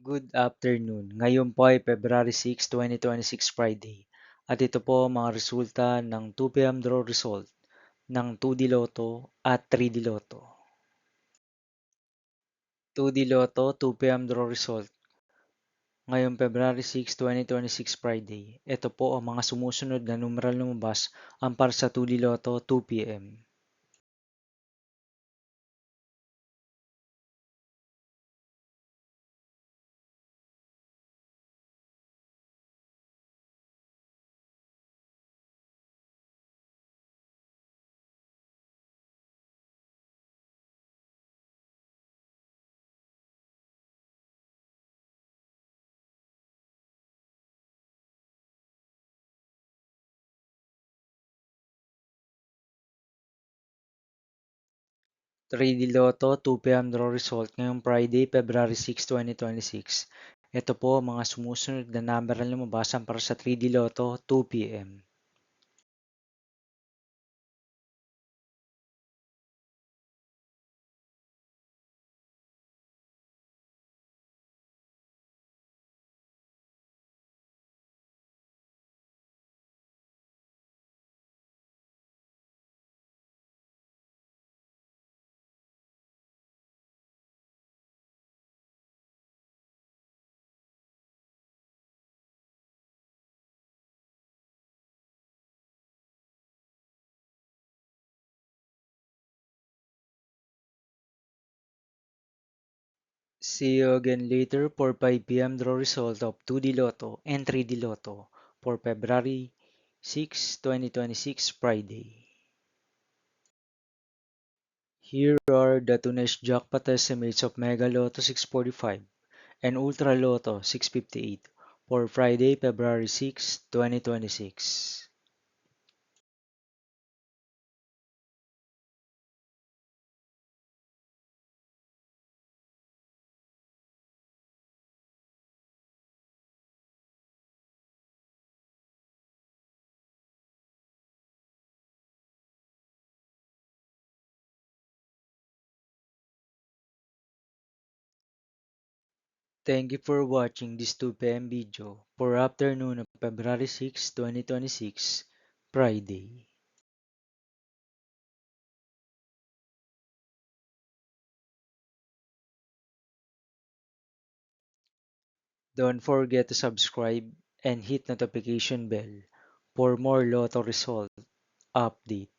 Good afternoon. Ngayon po ay February 6, 2026 Friday. At ito po ang mga resulta ng 2 PM draw result ng 2D Lotto at 3D Lotto. 2D Lotto 2 PM draw result ngayong February 6, 2026 Friday. Ito po ang mga sumusunod na numeral lumabas ang para sa 2D Lotto 2 PM. 3D Lotto 2 PM draw result ngayong Friday, February 6, 2026. Ito po ang mga sumusunod na numeral lumabas ang para sa 3D Lotto 2 PM. See you again later for 5 PM draw result of 2D Lotto and 3D Lotto for February 6, 2026 Friday. Here are the today's jackpot estimates of Mega Lotto 645 and Ultra Lotto 658 for Friday, February 6, 2026. Thank you for watching this 2 PM video for afternoon of February 6, 2026, Friday. Don't forget to subscribe and hit notification bell for more Lotto result update.